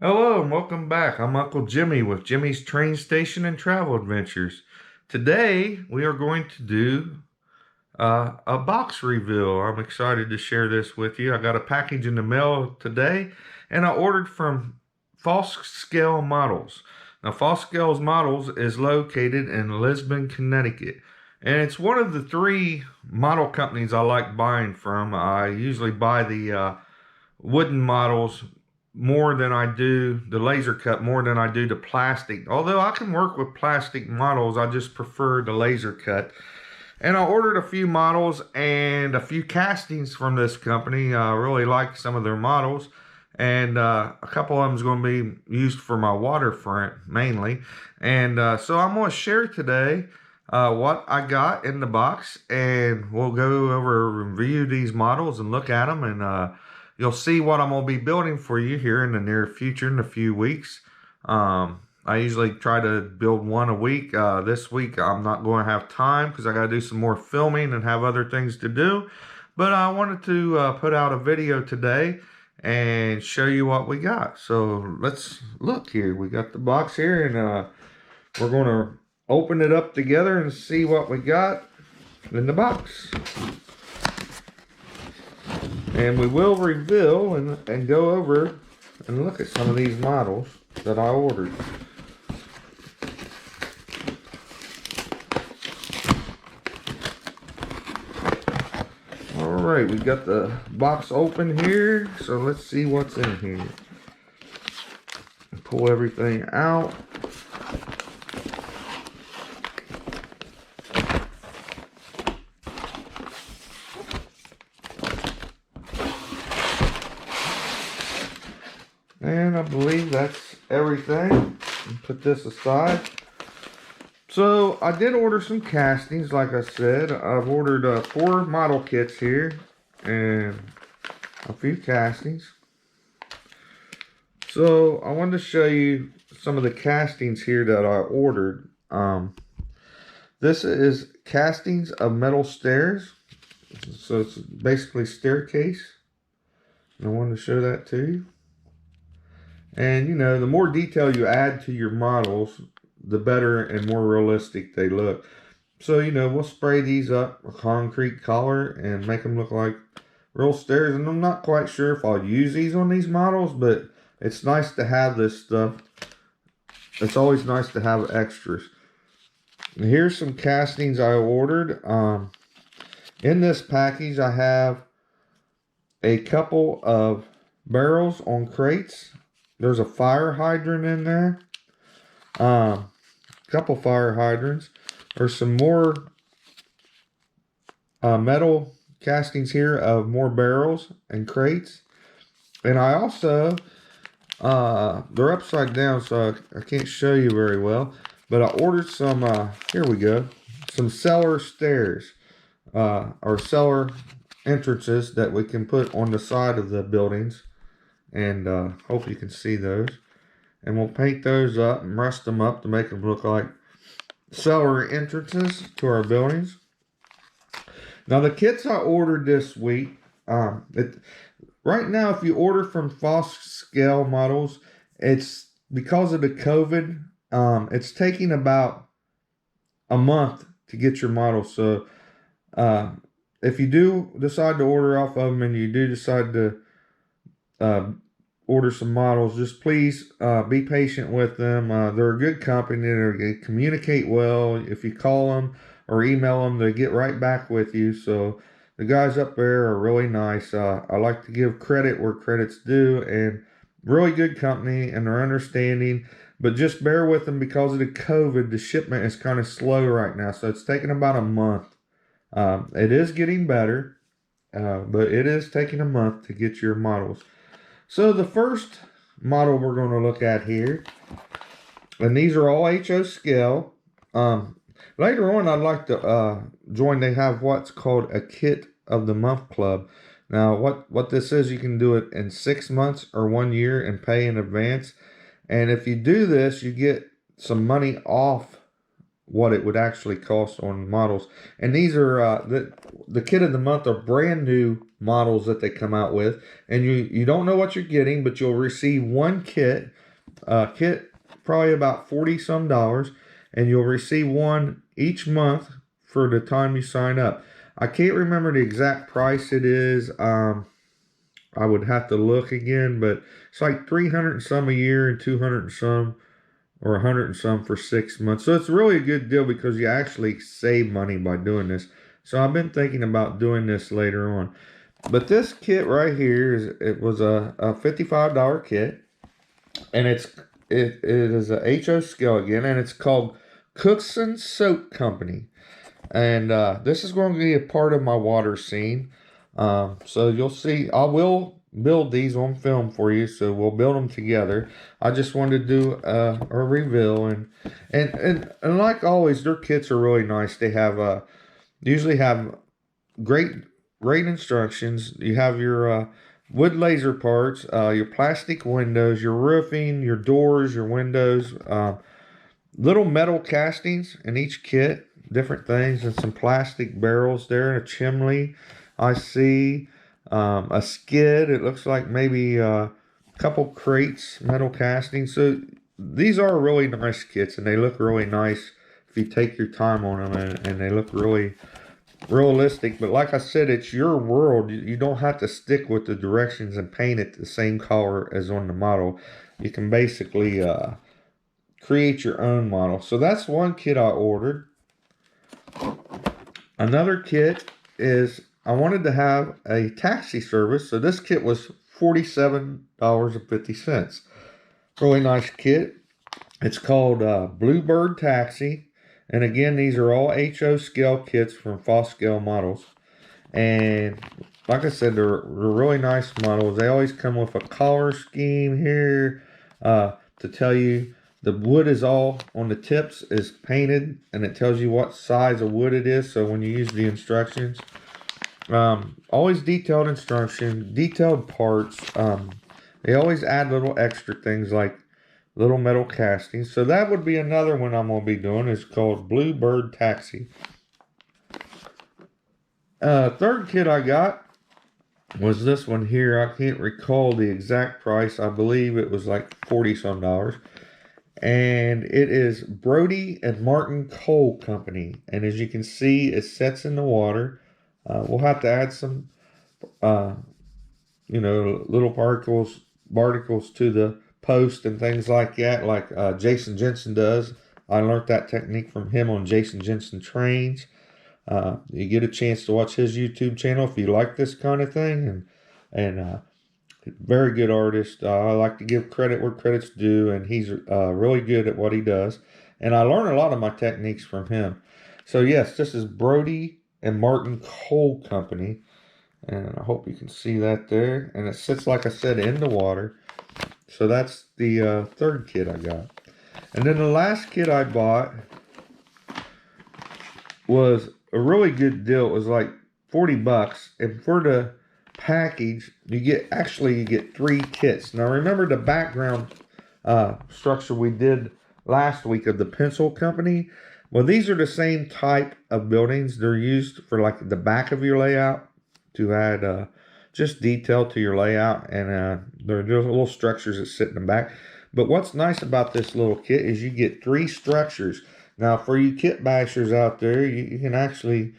Hello and welcome back. I'm Uncle Jimmy with Jimmy's Train Station and Travel Adventures. Today we are going to do a box reveal. I'm excited to share this with you. I got a package in the mail today and I ordered from False Scale Models. Now, False Scale Models is located in Lisbon, Connecticut. And it's one of the three model companies I like buying from. I usually buy the wooden models more than I do the laser cut, more than I do the plastic. Although I can work with plastic models, I just prefer the laser cut. And I ordered a few models and a few castings from this company. I really like some of their models. And a couple of them is going to be used for my waterfront mainly. And so I'm going to share today what I got in the box. And we'll go over and review these models and look at them. And you'll see what I'm going to be building for you here in the near future in a few weeks. I usually try to build one a week. This week I'm not going to have time because I got to do some more filming and have other things to do. But I wanted to put out a video today and show you what we got. So let's look here. We got the box here and we're going to open it up together and see what we got in the box. And we will reveal and go over and look at some of these models that I ordered. Alright, we got the box open here, so let's see what's in here. Pull everything out. And I believe that's everything. Put this aside. So I did order some castings, like I said. I've ordered 4 model kits here and a few castings. So I wanted to show you some of the castings here that I ordered. This is castings of metal stairs. So it's basically staircase. And I wanted to show that to you. And you know, the more detail you add to your models, the better and more realistic they look. So, you know, we'll spray these up with concrete color and make them look like real stairs. And I'm not quite sure if I'll use these on these models, but it's nice to have this stuff. It's always nice to have extras. And here's some castings I ordered. In this package, I have a couple of barrels on crates. There's a fire hydrant in there. Couple fire hydrants. There's some more metal castings here of more barrels and crates. And I also, they're upside down, so I can't show you very well. But I ordered some, here we go, some cellar stairs, or cellar entrances that we can put on the side of the buildings. And hope you can see those. And we'll paint those up and rust them up to make them look like cellar entrances to our buildings. Now the kits I ordered this week, right now if you order from False Scale Models, it's because of the COVID, it's taking about a month to get your model. So if you do decide to order off of them and you do decide to order some models, just please be patient with them. They're a good company. They communicate well. If you call them or email them, they get right back with you. So the guys up there are really nice. I like to give credit where credit's due, and really good company, and they're understanding. But just bear with them because of the COVID. The shipment is kind of slow right now, so it's taking about a month. It is getting better, but it is taking a month to get your models. So the first model we're going to look at here, and these are all HO scale. Later on, I'd like to join. They have what's called a Kit of the Month Club. Now, what this is, you can do it in 6 months or 1 year and pay in advance. And if you do this, you get some money off what it would actually cost on models. And these are the kit of the month are brand new models that they come out with, and you don't know what you're getting, but you'll receive one kit probably about 40 some dollars, and you'll receive one each month for the time you sign up. I can't remember the exact price it is. I would have to look again, but it's like 300 and some a year and 200 and some or 100 and some for 6 months. So it's really a good deal because you actually save money by doing this. So I've been thinking about doing this later on. But this kit right here it was a $55 kit, and it is a HO scale again, and it's called Cookson Soap Company. And this is going to be a part of my water scene. So you'll see, I will build these on film for you, so we'll build them together. I just wanted to do a reveal, and like always, their kits are really nice. They have usually have great instructions. You have your wood laser parts, your plastic windows, your roofing, your doors, your windows, little metal castings in each kit, different things, and some plastic barrels there, and a chimney. I see a skid. It looks like maybe a couple crates, metal castings. So these are really nice kits, and they look really nice if you take your time on them, and they look really realistic. But like I said, it's your world. You don't have to stick with the directions and paint it the same color as on the model. You can basically create your own model. So that's one kit I ordered. Another kit is I wanted to have a taxi service. So this kit was $47.50. Really nice kit. It's called Bluebird Taxi. And again, these are all HO scale kits from Foscale models. And like I said, they're really nice models. They always come with a color scheme here to tell you the wood is all on the tips is painted, and it tells you what size of wood it is. So when you use the instructions, always detailed instruction, detailed parts. They always add little extra things like little metal castings. So that would be another one I'm going to be doing. It's called Bluebird Taxi. Third kit I got was this one here. I can't recall the exact price. I believe it was like 40 some dollars. And it is Brody and Martin Coal Company. And as you can see, it sets in the water. We'll have to add some, little particles to the post and things like that, like Jason Jensen does. I learned that technique from him on Jason Jensen Trains. You get a chance to watch his YouTube channel if you like this kind of thing, and very good artist. I like to give credit where credit's due, and he's really good at what he does. And I learn a lot of my techniques from him. So yes, this is Brody and Martin Coal Company, and I hope you can see that there. And it sits, like I said, in the water. So that's the third kit I got. And then the last kit I bought was a really good deal. It was like 40 bucks. And for the package, you get 3 kits. Now remember the background structure we did last week of the pencil company? Well, these are the same type of buildings. They're used for like the back of your layout to add just detail to your layout, and they're just little structures that sit in the back. But what's nice about this little kit is you get 3 structures. Now for you kit bashers out there, you can actually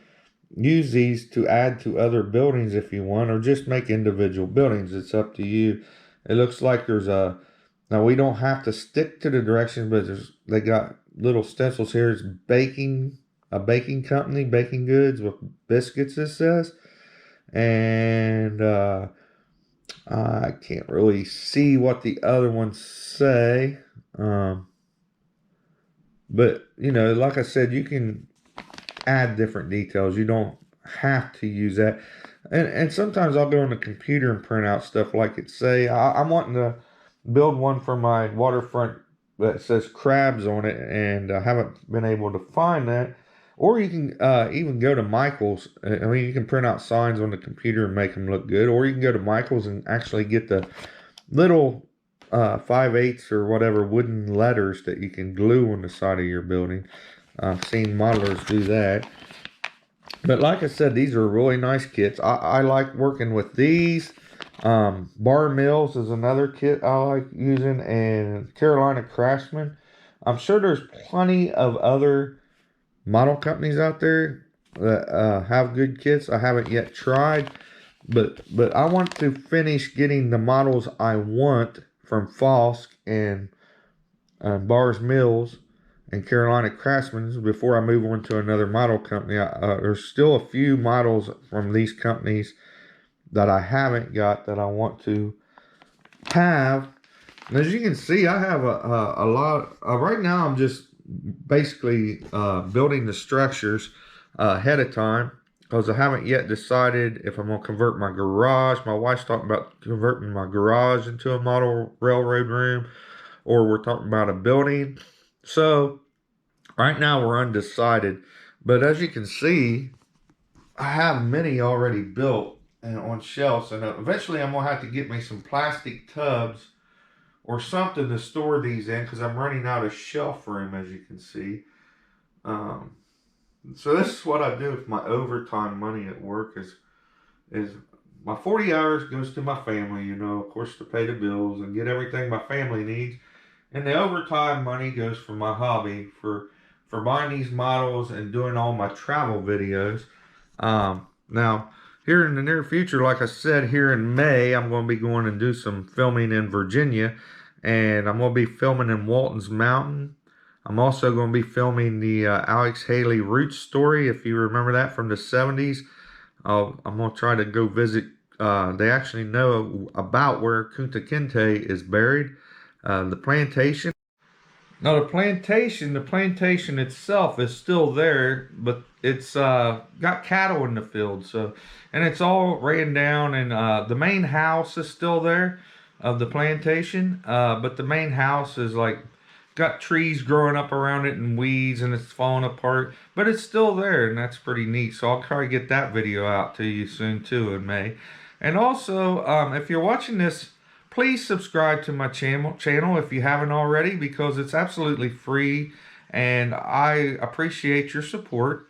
use these to add to other buildings if you want, or just make individual buildings. It's up to you. It looks like there's now we don't have to stick to the directions, but they got little stencils here. It's a baking company, baking goods with biscuits, it says. And I can't really see what the other ones say. But like I said, you can add different details. You don't have to use that. And sometimes I'll go on the computer and print out stuff like it say. I'm wanting to build one for my waterfront that says crabs on it, and I haven't been able to find that. Or you can even go to Michael's. I mean, you can print out signs on the computer and make them look good. Or you can go to Michael's and actually get the little 5/8 or whatever wooden letters that you can glue on the side of your building. I've seen modelers do that. But like I said, these are really nice kits. I like working with these. Bar Mills is another kit I like using, and Carolina Craftsman. I'm sure there's plenty of other model companies out there that have good kits. I haven't yet tried, but I want to finish getting the models I want from Fosk and Bars Mills and Carolina Craftsman before I move on to another model company. There's still a few models from these companies that I haven't got that I want to have. And as you can see, I have a lot. Right now, I'm just basically building the structures ahead of time because I haven't yet decided if I'm going to convert my garage. My wife's talking about converting my garage into a model railroad room, or we're talking about a building. So right now we're undecided. But as you can see, I have many already built and on shelves, and eventually I'm going to have to get me some plastic tubs or something to store these in because I'm running out of shelf room, as you can see. Um, so this is what I do with my overtime money at work is my 40 hours goes to my family, you know, of course, to pay the bills and get everything my family needs. And the overtime money goes for my hobby, for buying these models and doing all my travel videos. Now, here in the near future, like I said, here in May, I'm going to be going and do some filming in Virginia. And I'm going to be filming in Walton's Mountain. I'm also going to be filming the Alex Haley Roots story, if you remember that from the 70s. I'm going to try to go visit. They actually know about where Kunta Kinte is buried. The plantation. Now the plantation itself is still there, but it's got cattle in the field. So, and it's all ran down, and the main house is still there of the plantation. But the main house is like got trees growing up around it and weeds, and it's falling apart. But it's still there, and that's pretty neat. So I'll try to get that video out to you soon too in May. And also, if you're watching this, please subscribe to my channel if you haven't already, because it's absolutely free and I appreciate your support.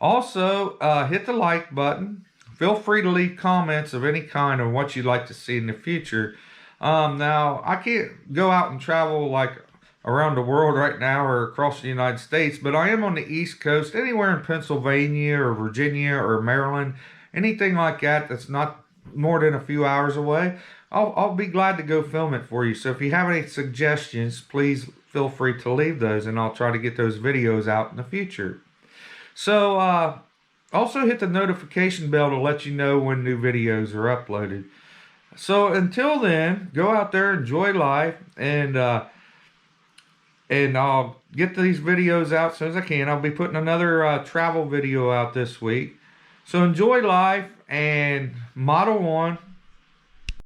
Also, hit the like button. Feel free to leave comments of any kind on what you'd like to see in the future. Now, I can't go out and travel like around the world right now or across the United States, but I am on the East Coast, anywhere in Pennsylvania or Virginia or Maryland, anything like that that's not more than a few hours away. I'll be glad to go film it for you. So if you have any suggestions, please feel free to leave those, and I'll try to get those videos out in the future. So also hit the notification bell to let you know when new videos are uploaded. So until then, go out there, enjoy life, and I'll get these videos out as soon as I can. I'll be putting another travel video out this week. So enjoy life and model on.